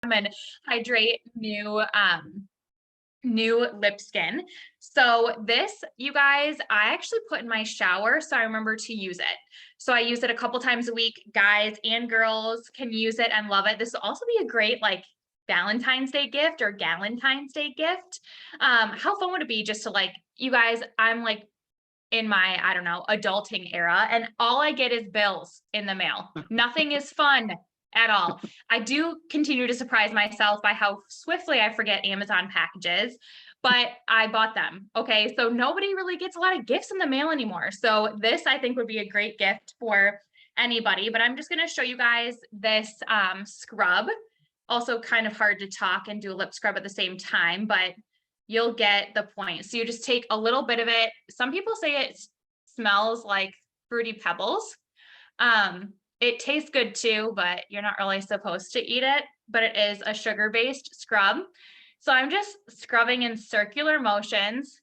and hydrate new lip skin. So this, you guys, I actually put in my shower, so I remember to use it. So I use it a couple times a week. Guys and girls can use it and love it. This will also be a great like Valentine's Day gift or Galentine's Day gift. How fun would it be just to like, you guys, I'm like in my, I don't know, adulting era, and all I get is bills in the mail. Nothing is fun at all. I do continue to surprise myself by how swiftly I forget Amazon packages, but I bought them. Okay. So nobody really gets a lot of gifts in the mail anymore. So this I think would be a great gift for anybody, but I'm just going to show you guys this scrub. Also kind of hard to talk and do a lip scrub at the same time, but you'll get the point. So you just take a little bit of it. Some people say it smells like Fruity Pebbles. It tastes good too, but you're not really supposed to eat it, but it is a sugar-based scrub. So I'm just scrubbing in circular motions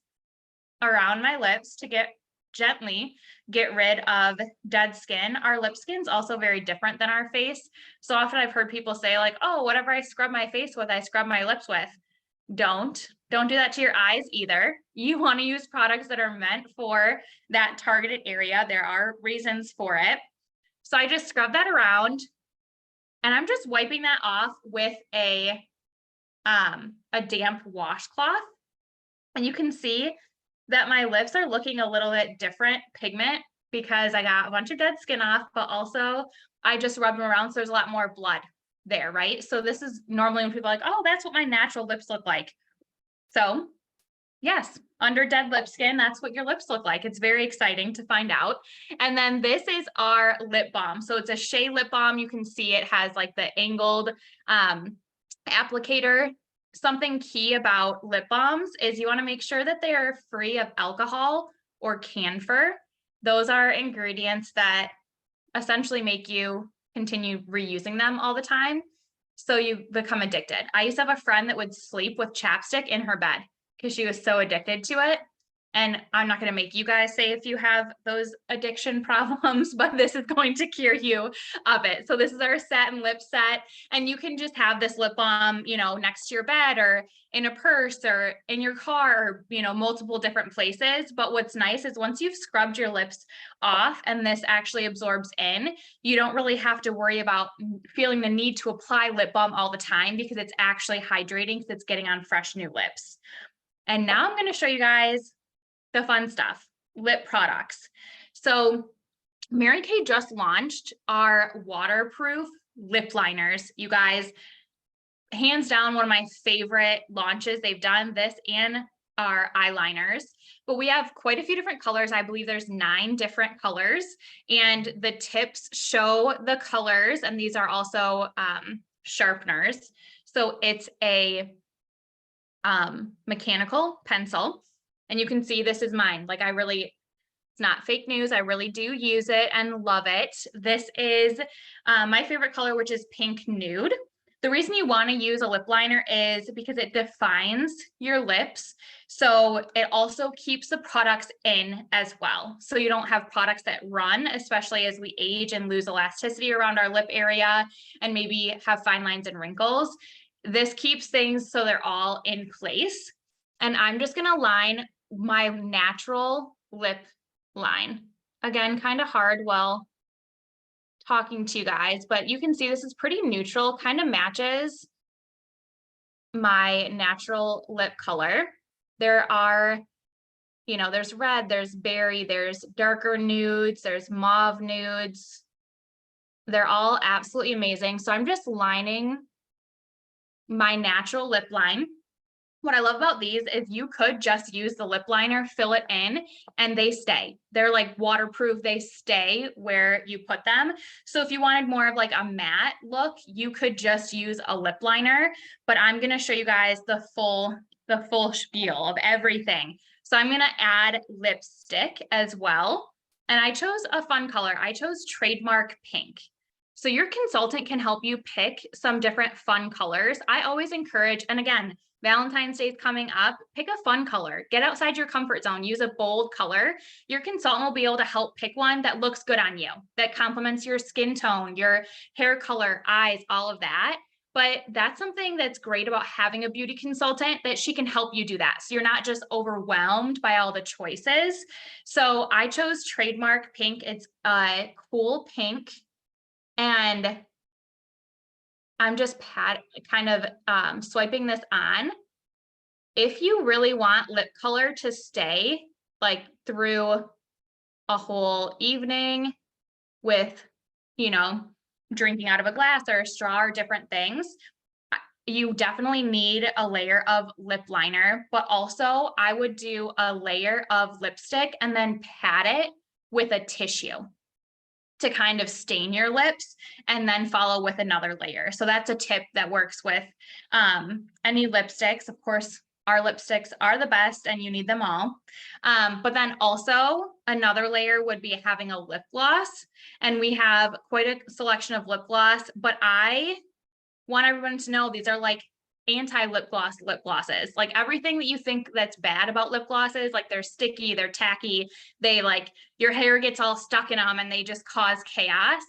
around my lips to gently get rid of dead skin. Our lip skin's also very different than our face. So often I've heard people say like, oh, whatever I scrub my face with, I scrub my lips with. Don't do that to your eyes either. You want to use products that are meant for that targeted area. There are reasons for it. So I just scrub that around and I'm just wiping that off with a damp washcloth. And you can see that my lips are looking a little bit different pigment because I got a bunch of dead skin off, but also I just rub them around. So there's a lot more blood there, right? So this is normally when people are like, oh, that's what my natural lips look like. So yes, under dead lip skin, that's what your lips look like. It's very exciting to find out. And then this is our lip balm. So it's a Shea lip balm. You can see it has like the angled applicator. Something key about lip balms is you want to make sure that they are free of alcohol or camphor. Those are ingredients that essentially make you continue reusing them all the time. So you become addicted. I used to have a friend that would sleep with chapstick in her bed because she was so addicted to it. And I'm not going to make you guys say if you have those addiction problems, but this is going to cure you of it. So this is our satin lip set. And you can just have this lip balm, you know, next to your bed or in a purse or in your car or, you know, multiple different places. But what's nice is once you've scrubbed your lips off and this actually absorbs in, you don't really have to worry about feeling the need to apply lip balm all the time because it's actually hydrating because it's getting on fresh new lips. And now I'm going to show you guys the fun stuff, lip products. So Mary Kay just launched our waterproof lip liners. You guys, hands down, one of my favorite launches. They've done this and our eyeliners, but we have quite a few different colors. I believe there's 9 different colors and the tips show the colors. And these are also sharpeners. So it's a mechanical pencil. And you can see this is mine. Like it's not fake news. I really do use it and love it. This is my favorite color, which is pink nude. The reason you want to use a lip liner is because it defines your lips. So it also keeps the products in as well. So you don't have products that run, especially as we age and lose elasticity around our lip area and maybe have fine lines and wrinkles. This keeps things so they're all in place. And I'm just going to line my natural lip line. Again, kind of hard while talking to you guys, but you can see this is pretty neutral, kind of matches my natural lip color. There are, you know, there's red, there's berry, there's darker nudes, there's mauve nudes. They're all absolutely amazing. So I'm just lining my natural lip line. What I love about these is you could just use the lip liner, fill it in, and they stay. They're like waterproof. They stay where you put them. So if you wanted more of like a matte look, you could just use a lip liner, but I'm going to show you guys the full spiel of everything. So I'm going to add lipstick as well. And I chose a fun color. I chose Trademark Pink. So your consultant can help you pick some different fun colors. I always encourage, and again, Valentine's Day is coming up, pick a fun color, get outside your comfort zone, use a bold color. Your consultant will be able to help pick one that looks good on you, that complements your skin tone, your hair color, eyes, all of that. But that's something that's great about having a beauty consultant, that she can help you do that. So you're not just overwhelmed by all the choices. So I chose Trademark Pink. It's a cool pink. And I'm just kind of swiping this on. If you really want lip color to stay like through a whole evening with, you know, drinking out of a glass or a straw or different things, you definitely need a layer of lip liner, but also I would do a layer of lipstick and then pat it with a tissue to kind of stain your lips, and then follow with another layer. So that's a tip that works with any lipsticks. Of course, our lipsticks are the best and you need them all. But then also another layer would be having a lip gloss. And we have quite a selection of lip gloss, but I want everyone to know these are like anti-lip glosses. Like everything that you think that's bad about lip glosses, like they're sticky, they're tacky, they like your hair gets all stuck in them and they just cause chaos.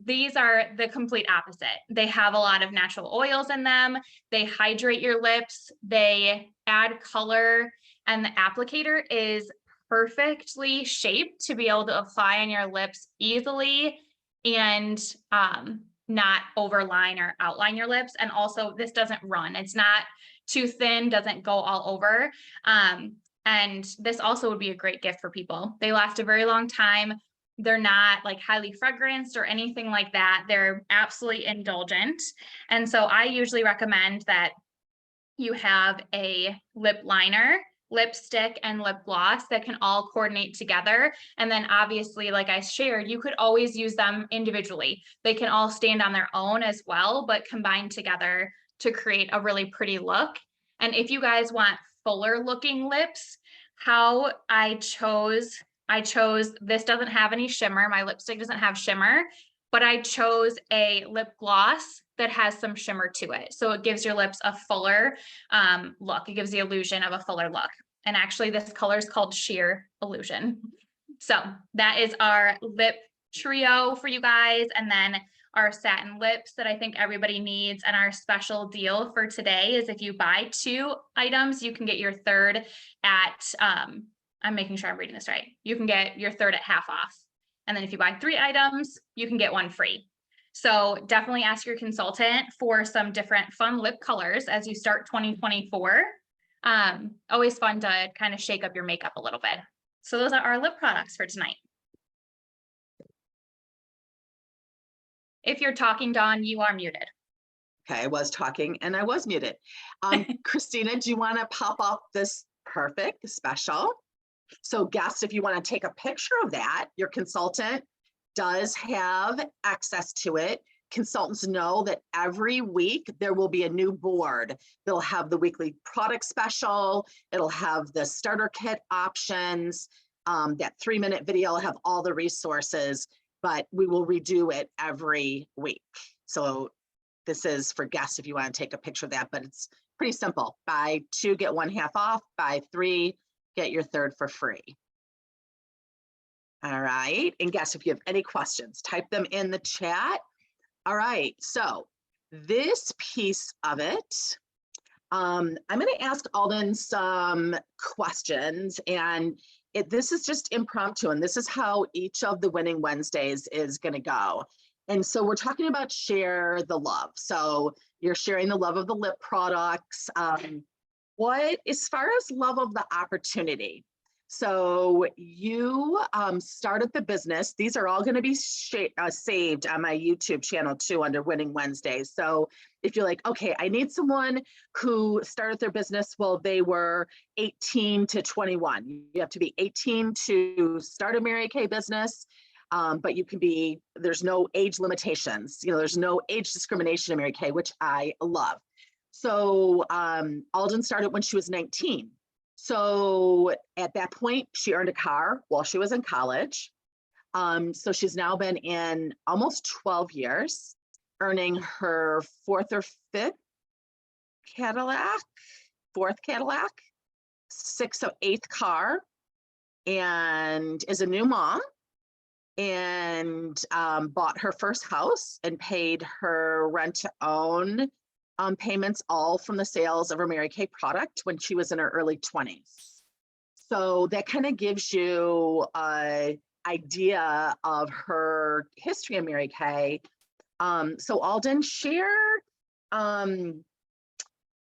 These are the complete opposite. They have a lot of natural oils in them. They hydrate your lips, they add color, and the applicator is perfectly shaped to be able to apply on your lips easily and not overline or outline your lips. And also this doesn't run. It's not too thin, doesn't go all over. And this also would be a great gift for people. They last a very long time. They're not like highly fragranced or anything like that. They're absolutely indulgent. And so I usually recommend that you have a lip liner, lipstick, and lip gloss that can all coordinate together. And then obviously, like I shared, you could always use them individually. They can all stand on their own as well, but combine together to create a really pretty look. And if you guys want fuller looking lips, how I chose, this doesn't have any shimmer. My lipstick doesn't have shimmer, but I chose a lip gloss that has some shimmer to it. So it gives your lips a fuller look. It gives the illusion of a fuller look. And actually this color is called Sheer Illusion. So that is our lip trio for you guys. And then our satin lips that I think everybody needs. And our special deal for today is if you buy 2 items, you can get your third at, I'm making sure I'm reading this right. You can get your third at half off. And then if you buy 3 items, you can get 1 free. So definitely ask your consultant for some different fun lip colors as you start 2024. Always fun to kind of shake up your makeup a little bit. So those are our lip products for tonight. If you're talking, Dawn, you are muted. Okay, I was talking and I was muted. Christina, do you want to pop up this perfect special? So guests, if you want to take a picture of that, your consultant does have access to it. Consultants know that every week there will be a new board. They'll have the weekly product special. It'll have the starter kit options. That 3-minute video will have all the resources, but we will redo it every week. So this is for guests if you want to take a picture of that, but it's pretty simple. Buy 2, get 1 half off. Buy 3, get your third for free. All right, and guests, if you have any questions, type them in the chat. All right, so this piece of it, I'm going to ask Alden some questions, and this is just impromptu, and this is how each of the Winning Wednesdays is going to go. And so we're talking about share the love. So you're sharing the love of the lip products. What, as far as love of the opportunity, so you started the business. These are all going to be saved on my YouTube channel too under Winning Wednesdays. So if you're like, okay, I need someone who started their business while they were 18 to 21. You have to be 18 to start a Mary Kay business. But you can be, there's no age limitations. You know, there's no age discrimination in Mary Kay, which I love. So Alden started when she was 19. So at that point, she earned a car while she was in college. So she's now been in almost 12 years, earning her 4th or 5th Cadillac, 4th Cadillac, 6th or 8th car, and is a new mom. and bought her first house and paid her rent to own payments all from the sales of her Mary Kay product when she was in her early 20s. So that kind of gives you an idea of her history of Mary Kay. So Alden, share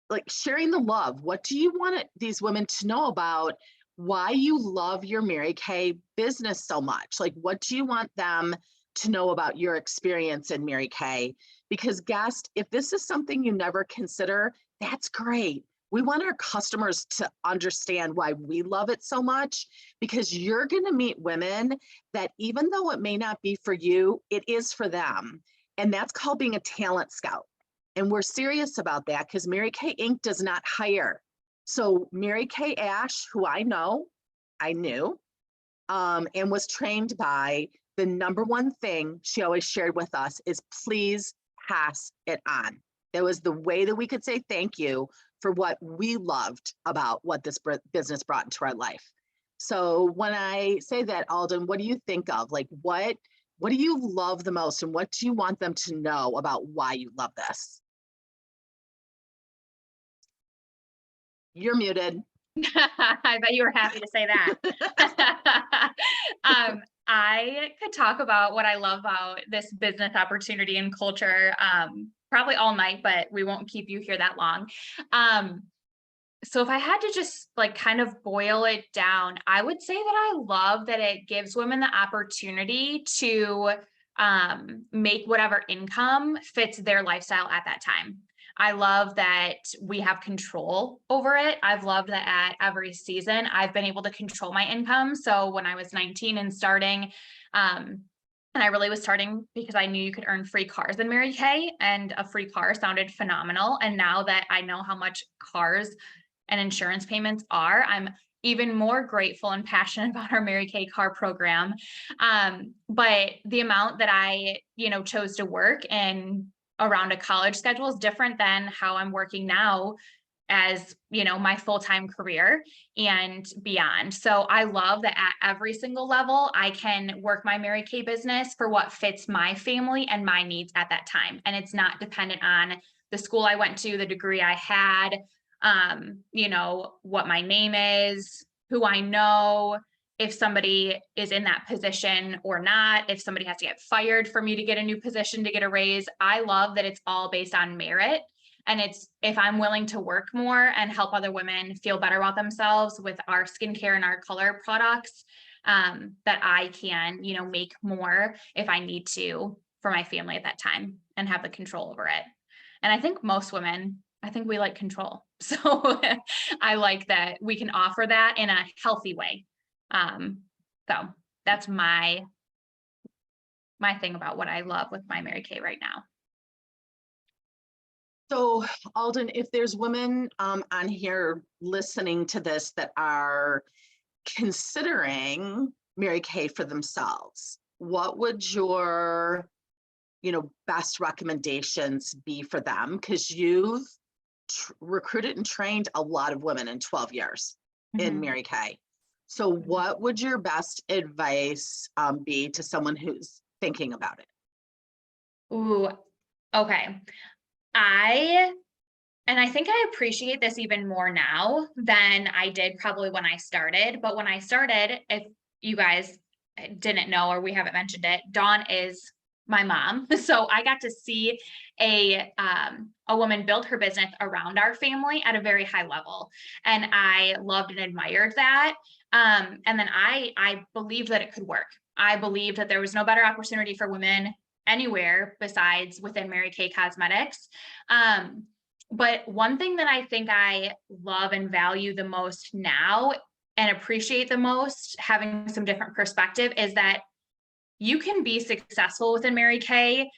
like sharing the love. What do you want these women to know about why you love your Mary Kay business so much? Like, what do you want them to know about your experience in Mary Kay? Because guest, if this is something you never consider, that's great. We want our customers to understand why we love it so much, because you're going to meet women that even though it may not be for you, it is for them. And that's called being a talent scout. And we're serious about that because Mary Kay Inc. does not hire. So Mary Kay Ash, who I knew, and was trained by, the number one thing she always shared with us is please pass it on. That was the way that we could say thank you for what we loved about what this business brought into our life. So when I say that, Alden, what do you think of? Like, what do you love the most, and what do you want them to know about why you love this? You're muted. I bet you were happy to say that. I could talk about what I love about this business opportunity and culture, probably all night, but we won't keep you here that long. So if I had to just like kind of boil it down, I would say that I love that it gives women the opportunity to make whatever income fits their lifestyle at that time. I love that we have control over it. I've loved that at every season, I've been able to control my income. So when I was 19 and starting, and I really was starting because I knew you could earn free cars in Mary Kay, and a free car sounded phenomenal. And now that I know how much cars and insurance payments are, I'm even more grateful and passionate about our Mary Kay car program. But the amount that I, chose to work and around a college schedule is different than how I'm working now as, my full-time career and beyond. So I love that at every single level, I can work my Mary Kay business for what fits my family and my needs at that time. And it's not dependent on the school I went to, the degree I had, what my name is, who I know, if somebody is in that position or not, if somebody has to get fired for me to get a new position, to get a raise. I love that it's all based on merit. And it's, if I'm willing to work more and help other women feel better about themselves with our skincare and our color products, that I can, make more if I need to for my family at that time and have the control over it. And I think most women, we like control. So I like that we can offer that in a healthy way. So that's my thing about what I love with my Mary Kay right now. So Alden, if there's women on here listening to this that are considering Mary Kay for themselves, what would your, best recommendations be for them? Because you've recruited and trained a lot of women in 12 years in Mary Kay. So what would your best advice be to someone who's thinking about it? Ooh, okay. I think I appreciate this even more now than I did probably when I started. But when I started, if you guys didn't know or we haven't mentioned it, Dawn is my mom. So I got to see a woman build her business around our family at a very high level. And I loved and admired that. And then I believed that it could work. I believed that there was no better opportunity for women anywhere besides within Mary Kay Cosmetics. But one thing that I think I love and value the most now and appreciate the most, having some different perspective, is that you can be successful within Mary Kay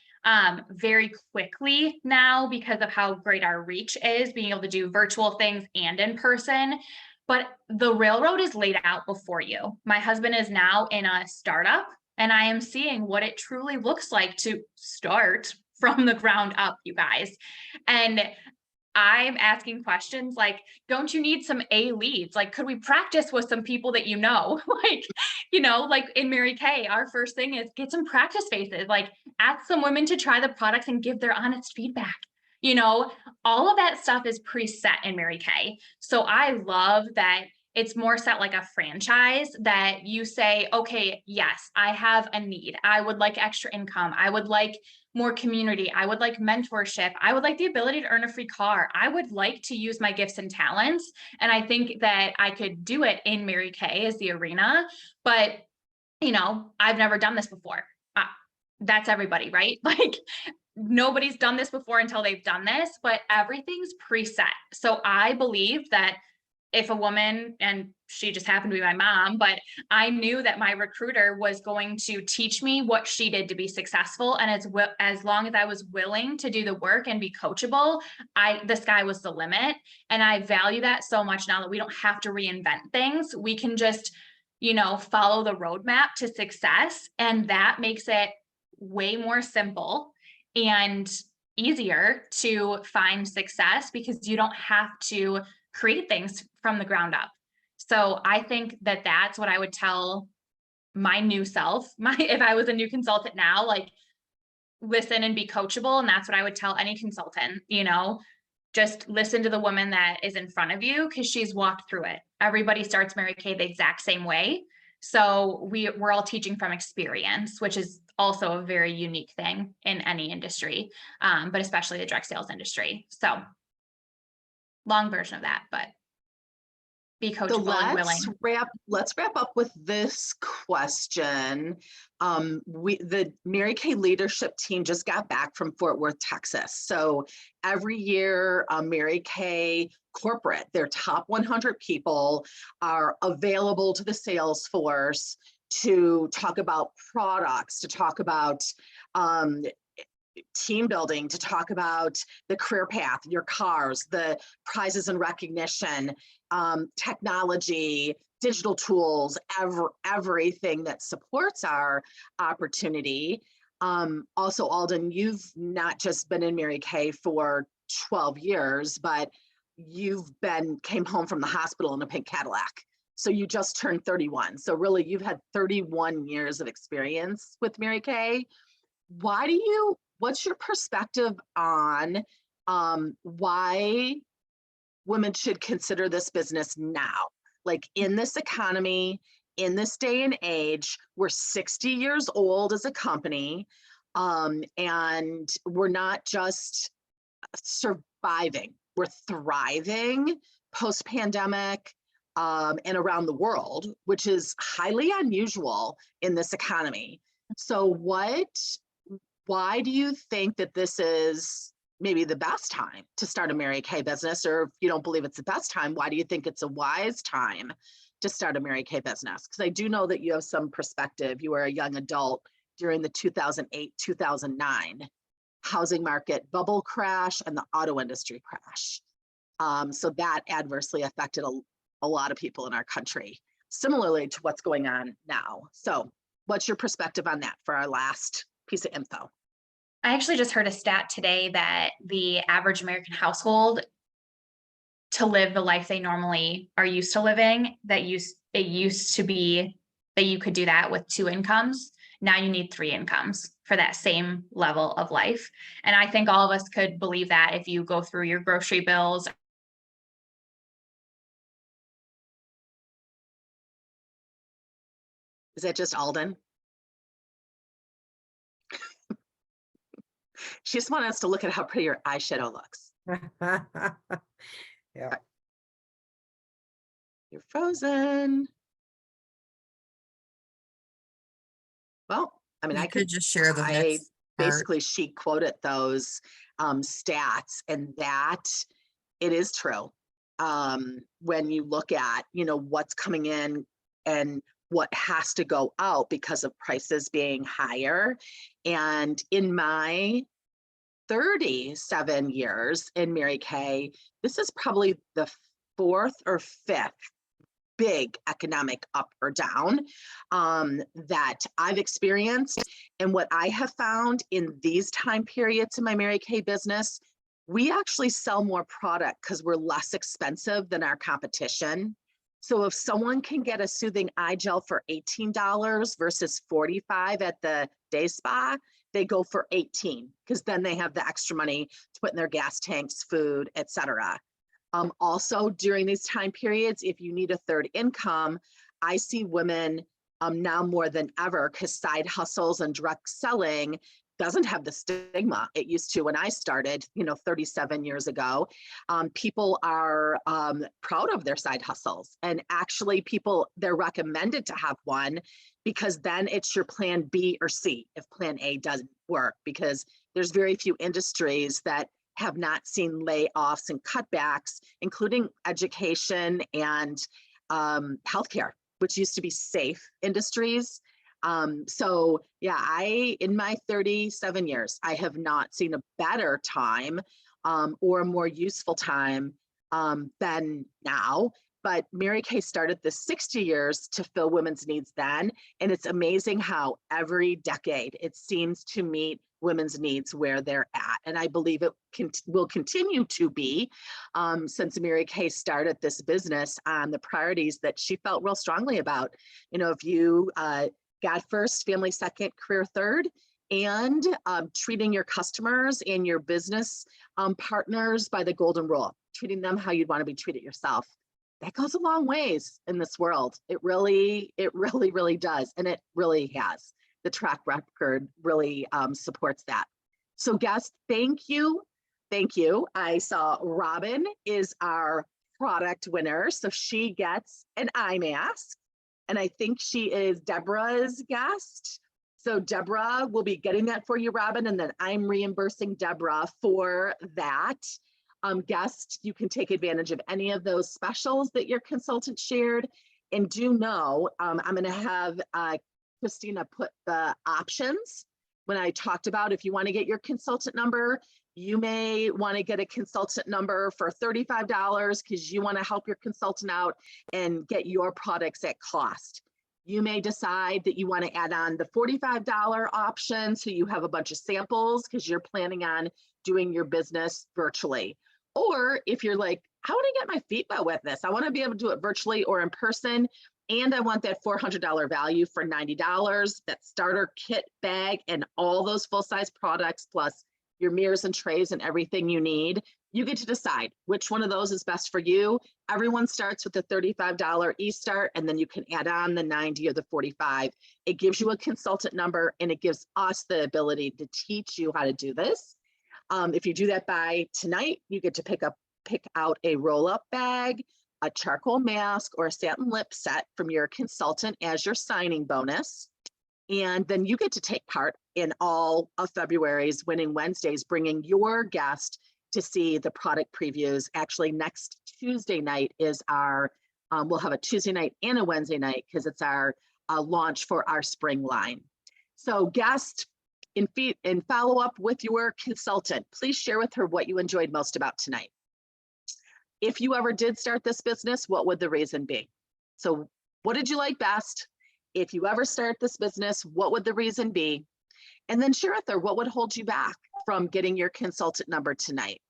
very quickly now because of how great our reach is, being able to do virtual things and in person. But the railroad is laid out before you. My husband is now in a startup, and I am seeing what it truly looks like to start from the ground up, you guys. And I'm asking questions like, don't you need some A leads? Like, could we practice with some people that you know? Like, like in Mary Kay, our first thing is get some practice faces, like ask some women to try the products and give their honest feedback. All of that stuff is preset in Mary Kay. So I love that it's more set like a franchise that you say, okay, yes, I have a need. I would like extra income. I would like more community. I would like mentorship. I would like the ability to earn a free car. I would like to use my gifts and talents. And I think that I could do it in Mary Kay as the arena. But, I've never done this before. That's everybody, right? Like nobody's done this before until they've done this, but everything's preset. So I believe that if a woman, and she just happened to be my mom, but I knew that my recruiter was going to teach me what she did to be successful. And as long as I was willing to do the work and be coachable, the sky was the limit. And I value that so much now that we don't have to reinvent things. We can just, follow the roadmap to success. And that makes it way more simple and easier to find success because you don't have to create things from the ground up. So I think that that's what I would tell my new self, if I was a new consultant now, like listen and be coachable. And that's what I would tell any consultant, just listen to the woman that is in front of you because she's walked through it. Everybody starts Mary Kay the exact same way. So we're all teaching from experience, which is also a very unique thing in any industry, but especially the direct sales industry. So long version of that, but be coachable and willing. Let's wrap up with this question. The Mary Kay leadership team just got back from Fort Worth, Texas. So every year, Mary Kay corporate, their top 100 people are available to the sales force to talk about products, to talk about team building, to talk about the career path, your cars, the prizes and recognition, technology, digital tools, everything that supports our opportunity. Also, Alden, you've not just been in Mary Kay for 12 years, but came home from the hospital in a pink Cadillac. So you just turned 31. So really you've had 31 years of experience with Mary Kay. What's your perspective on why women should consider this business now? Like in this economy, in this day and age, we're 60 years old as a company, and we're not just surviving, we're thriving post-pandemic and around the world, which is highly unusual in this economy. So why do you think that this is maybe the best time to start a Mary Kay business? Or if you don't believe it's the best time, why do you think it's a wise time to start a Mary Kay business? Because I do know that you have some perspective. You were a young adult during the 2008-2009 housing market bubble crash and the auto industry crash. So that adversely affected a lot of people in our country, similarly to what's going on now. So what's your perspective on that for our last piece of info? I actually just heard a stat today that the average American household, to live the life they normally are used to living, it used to be that you could do that with 2 incomes. Now you need 3 incomes for that same level of life. And I think all of us could believe that if you go through your grocery bills. Is that just Alden? She just wanted us to look at how pretty your eyeshadow looks. Yeah. You're frozen. Well, I mean, You could just share the next part. Basically, she quoted those stats, and that it is true. When you look at, what's coming in and what has to go out because of prices being higher. And in my 37 years in Mary Kay, this is probably the 4th or 5th big economic up or down that I've experienced. And what I have found in these time periods in my Mary Kay business, we actually sell more product because we're less expensive than our competition. So if someone can get a soothing eye gel for $18 versus $45 at the day spa, they go for 18 because then they have the extra money to put in their gas tanks, food, etc. Also during these time periods, if you need a third income, I see women now more than ever, because side hustles and direct selling doesn't have the stigma it used to when I started, 37 years ago. People are proud of their side hustles, and actually they're recommended to have one because then it's your plan B or C if plan A doesn't work, because there's very few industries that have not seen layoffs and cutbacks, including education and healthcare, which used to be safe industries. So yeah, in my 37 years, I have not seen a better time or a more useful time than now. But Mary Kay started this 60 years to fill women's needs then. And it's amazing how every decade it seems to meet women's needs where they're at. And I believe it will continue to be since Mary Kay started this business on the priorities that she felt real strongly about. If you God first, family second, career third, and treating your customers and your business partners by the golden rule, treating them how you'd want to be treated yourself. That goes a long ways in this world. It really, really does. And it really has. The track record really supports that. So guests, thank you. Thank you. I saw Robin is our product winner. So she gets an eye mask. And I think she is Deborah's guest. So Deborah will be getting that for you, Robin. And then I'm reimbursing Deborah for that. Guest, you can take advantage of any of those specials that your consultant shared. And do know, I'm going to have Christina put the options when I talked about if you want to get your consultant number, you may want to get a consultant number for $35 because you want to help your consultant out and get your products at cost. You may decide that you want to add on the $45 option so you have a bunch of samples because you're planning on doing your business virtually. Or if you're like, how would I get my feet wet with this? I want to be able to do it virtually or in person. And I want that $400 value for $90, that starter kit bag and all those full-size products, plus your mirrors and trays and everything you need. You get to decide which one of those is best for you. Everyone starts with the $35 e-start, and then you can add on the 90 or the 45. It gives you a consultant number, and it gives us the ability to teach you how to do this. If you do that by tonight, you get to pick out a roll-up bag, a charcoal mask, or a satin lip set from your consultant as your signing bonus. And then you get to take part in all of February's Winning Wednesdays, bringing your guest to see the product previews. Actually, next Tuesday night is our, we'll have a Tuesday night and a Wednesday night because it's our launch for our spring line. So guest, in follow-up with your consultant, please share with her what you enjoyed most about tonight. If you ever did start this business, what would the reason be? So what did you like best? If you ever start this business, what would the reason be? And then share with her what would hold you back from getting your consultant number tonight.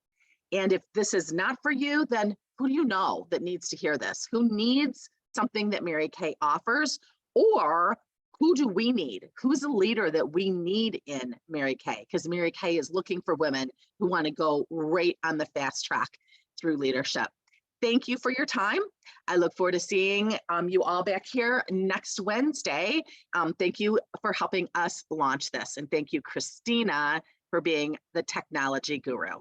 And if this is not for you, then who do you know that needs to hear this? Who needs something that Mary Kay offers? Or who do we need? Who's a leader that we need in Mary Kay? Because Mary Kay is looking for women who want to go right on the fast track through leadership. Thank you for your time. I look forward to seeing you all back here next Wednesday. Thank you for helping us launch this. And thank you, Christina, for being the technology guru.